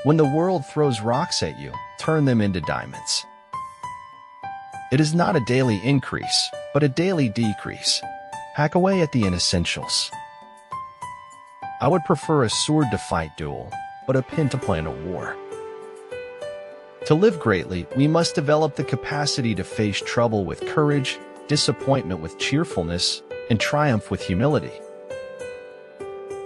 When the world throws rocks at you, turn them into diamonds. It is not a daily increase, but a daily decrease. Hack away at the inessentials. I would prefer a sword to fight duel, but a pen to plan a war. To live greatly, we must develop the capacity to face trouble with courage, disappointment with cheerfulness, and triumph with humility.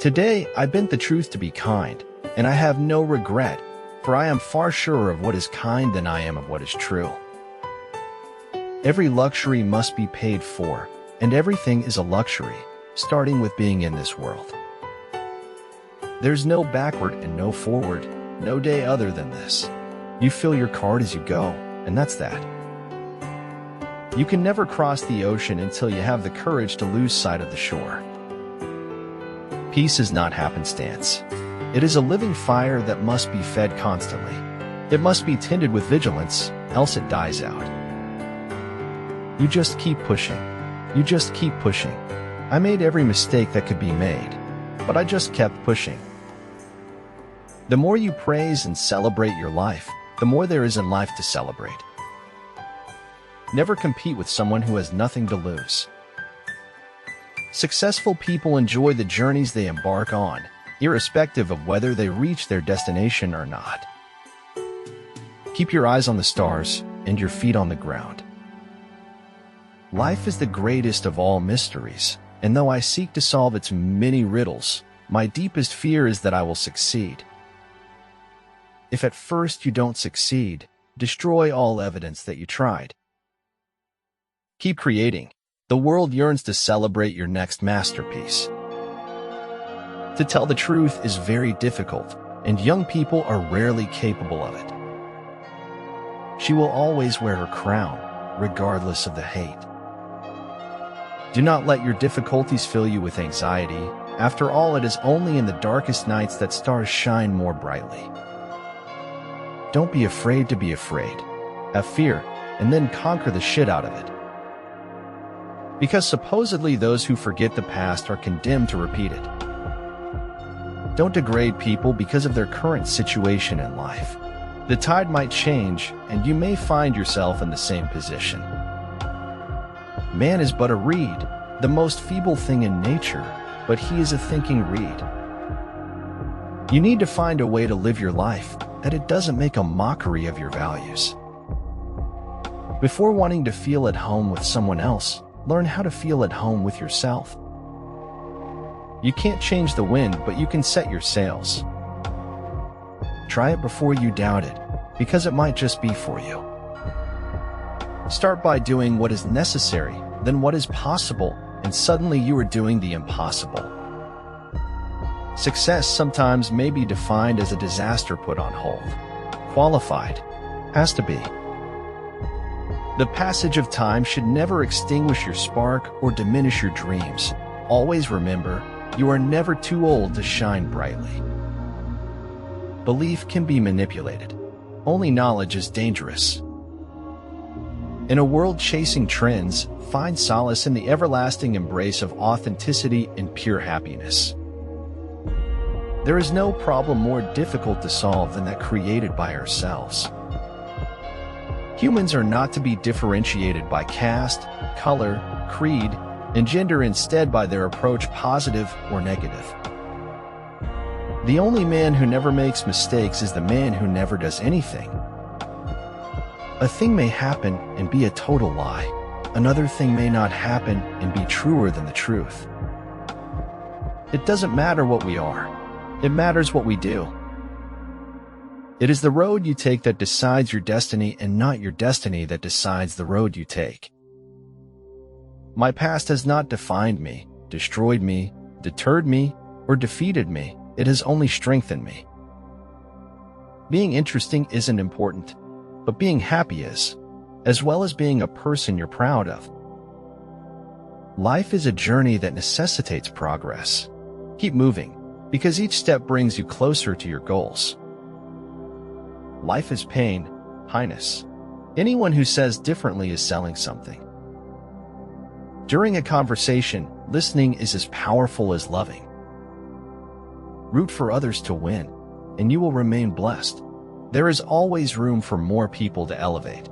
Today, I bent the truth to be kind, and I have no regret, for I am far surer of what is kind than I am of what is true. Every luxury must be paid for, and everything is a luxury, starting with being in this world. There's no backward and no forward, no day other than this. You fill your card as you go, and that's that. You can never cross the ocean until you have the courage to lose sight of the shore. Peace is not happenstance. It is a living fire that must be fed constantly. It must be tended with vigilance, else it dies out. You just keep pushing. You just keep pushing. I made every mistake that could be made, but I just kept pushing. The more you praise and celebrate your life, the more there is in life to celebrate. Never compete with someone who has nothing to lose. Successful people enjoy the journeys they embark on, irrespective of whether they reach their destination or not. Keep your eyes on the stars and your feet on the ground. Life is the greatest of all mysteries, and though I seek to solve its many riddles, my deepest fear is that I will succeed. If at first you don't succeed, destroy all evidence that you tried. Keep creating. The world yearns to celebrate your next masterpiece. To tell the truth is very difficult, and young people are rarely capable of it. She will always wear her crown, regardless of the hate. Do not let your difficulties fill you with anxiety. After all, it is only in the darkest nights that stars shine more brightly. Don't be afraid to be afraid. Have fear, and then conquer the shit out of it. Because supposedly those who forget the past are condemned to repeat it. Don't degrade people because of their current situation in life. The tide might change, and you may find yourself in the same position. Man is but a reed, the most feeble thing in nature, but he is a thinking reed. You need to find a way to live your life that it doesn't make a mockery of your values. Before wanting to feel at home with someone else, learn how to feel at home with yourself. You can't change the wind, but you can set your sails. Try it before you doubt it, because it might just be for you. Start by doing what is necessary, then what is possible, and suddenly you are doing the impossible. Success sometimes may be defined as a disaster put on hold. Qualified. Has to be. The passage of time should never extinguish your spark or diminish your dreams. Always remember, you are never too old to shine brightly. Belief can be manipulated. Only knowledge is dangerous. In a world chasing trends, find solace in the everlasting embrace of authenticity and pure happiness. There is no problem more difficult to solve than that created by ourselves. Humans are not to be differentiated by caste, color, creed, and gender, instead by their approach, positive or negative. The only man who never makes mistakes is the man who never does anything. A thing may happen and be a total lie. Another thing may not happen and be truer than the truth. It doesn't matter what we are. It matters what we do. It is the road you take that decides your destiny, and not your destiny that decides the road you take. My past has not defined me, destroyed me, deterred me, or defeated me. It has only strengthened me. Being interesting isn't important, but being happy is, as well as being a person you're proud of. Life is a journey that necessitates progress. Keep moving, because each step brings you closer to your goals. Life is pain, highness. Anyone who says differently is selling something. During a conversation, listening is as powerful as loving. Root for others to win. and you will remain blessed. There is always room for more people to elevate.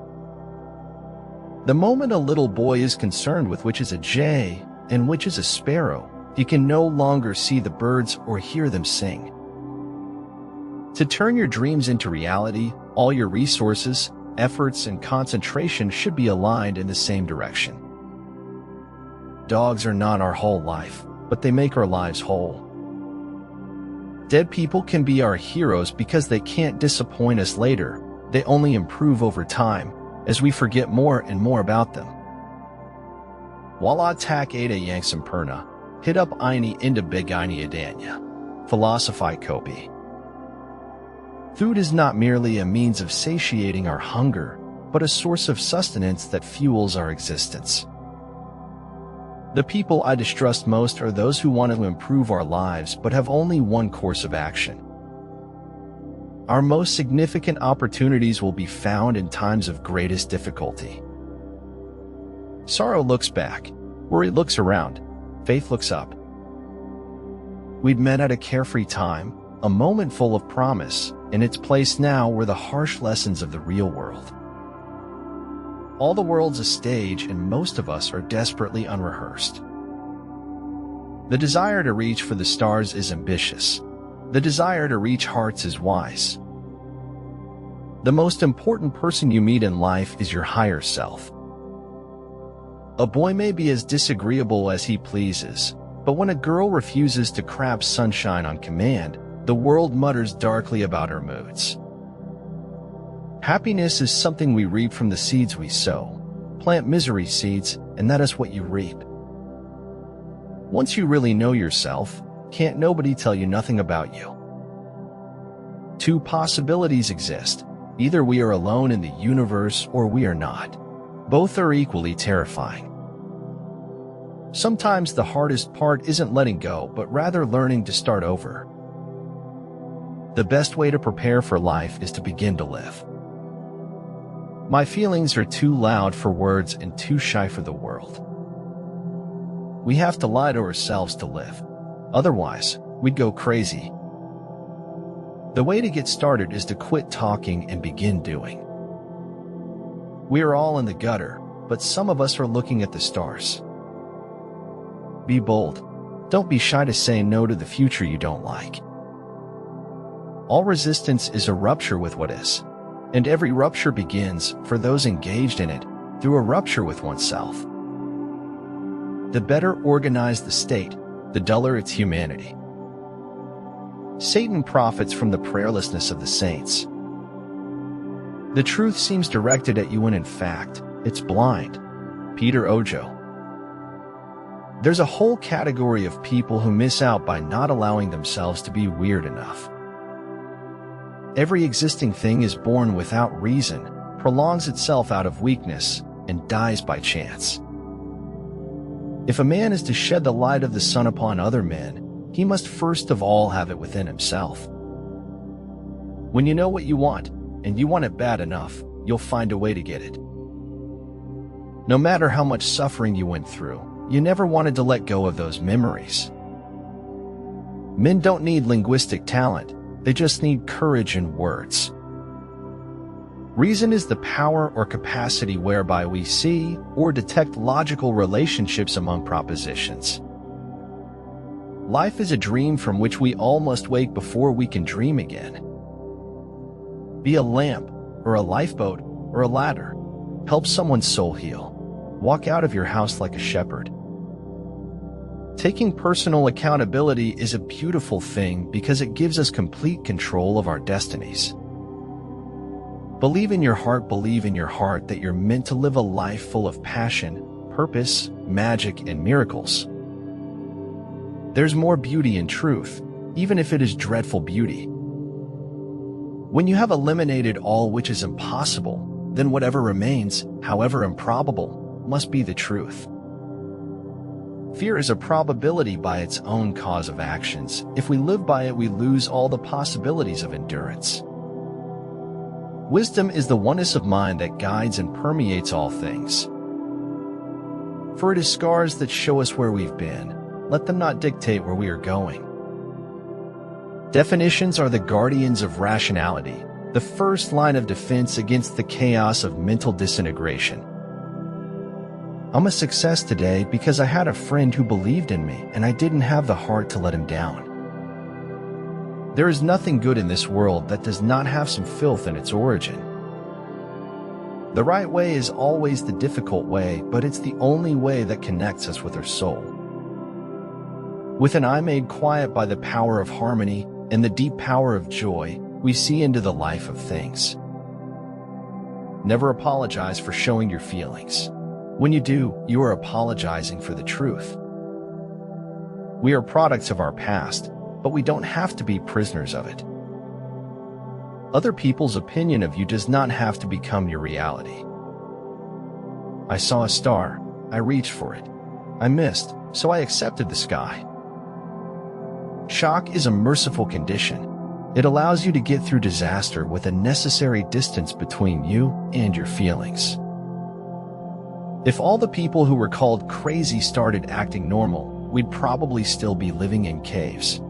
The moment a little boy is concerned with which is a jay and which is a sparrow, he can no longer see the birds or hear them sing. To turn your dreams into reality, all your resources, efforts, and concentration should be aligned in the same direction. Dogs are not our whole life, but they make our lives whole. Dead people can be our heroes because they can't disappoint us later. They only improve over time, as we forget more and more about them. Wala tak ada yang sempurna, hidup ini indah bagi adanya. Philosophy Kobe. Food is not merely a means of satiating our hunger, but a source of sustenance that fuels our existence. The people I distrust most are those who want to improve our lives but have only one course of action. Our most significant opportunities will be found in times of greatest difficulty. Sorrow looks back, worry looks around, faith looks up. We'd met at a carefree time, a moment full of promise, in its place now were the harsh lessons of the real world. All the world's a stage and most of us are desperately unrehearsed. The desire to reach for the stars is ambitious. The desire to reach hearts is wise. The most important person you meet in life is your higher self. A boy may be as disagreeable as he pleases, but when a girl refuses to crab sunshine on command, the world mutters darkly about her moods. Happiness is something we reap from the seeds we sow. Plant misery seeds, and that is what you reap. Once you really know yourself, can't nobody tell you nothing about you. Two possibilities exist. Either we are alone in the universe or we are not. Both are equally terrifying. Sometimes the hardest part isn't letting go, but rather learning to start over. The best way to prepare for life is to begin to live. My feelings are too loud for words and too shy for the world. We have to lie to ourselves to live. Otherwise, we'd go crazy. The way to get started is to quit talking and begin doing. We are all in the gutter, but some of us are looking at the stars. Be bold. Don't be shy to say no to the future you don't like. All resistance is a rupture with what is, and every rupture begins, for those engaged in it, through a rupture with oneself. The better organized the state, the duller its humanity. Satan profits from the prayerlessness of the saints. The truth seems directed at you when in fact, it's blind. Peter Ojo. There's a whole category of people who miss out by not allowing themselves to be weird enough. Every existing thing is born without reason, prolongs itself out of weakness, and dies by chance. If a man is to shed the light of the sun upon other men, he must first of all have it within himself. When you know what you want, and you want it bad enough, you'll find a way to get it. No matter how much suffering you went through, you never wanted to let go of those memories. Men don't need linguistic talent, they just need courage and words. Reason is the power or capacity whereby we see or detect logical relationships among propositions. Life is a dream from which we all must wake before we can dream again. Be a lamp, or a lifeboat, or a ladder. Help someone's soul heal. Walk out of your house like a shepherd. Taking personal accountability is a beautiful thing because it gives us complete control of our destinies. Believe in your heart that you're meant to live a life full of passion, purpose, magic, and miracles. There's more beauty in truth, even if it is dreadful beauty. When you have eliminated all which is impossible, then whatever remains, however improbable, must be the truth. Fear is a probability by its own cause of actions. If we live by it, we lose all the possibilities of endurance. Wisdom is the oneness of mind that guides and permeates all things. For it is scars that show us where we've been. Let them not dictate where we are going. Definitions are the guardians of rationality, the first line of defense against the chaos of mental disintegration. I'm a success today because I had a friend who believed in me and I didn't have the heart to let him down. There is nothing good in this world that does not have some filth in its origin. The right way is always the difficult way, but it's the only way that connects us with our soul. With an eye made quiet by the power of harmony and the deep power of joy, we see into the life of things. Never apologize for showing your feelings. When you do, you are apologizing for the truth. We are products of our past, but we don't have to be prisoners of it. Other people's opinion of you does not have to become your reality. I saw a star. I reached for it. I missed, so I accepted the sky. Shock is a merciful condition. It allows you to get through disaster with a necessary distance between you and your feelings. If all the people who were called crazy started acting normal, we'd probably still be living in caves.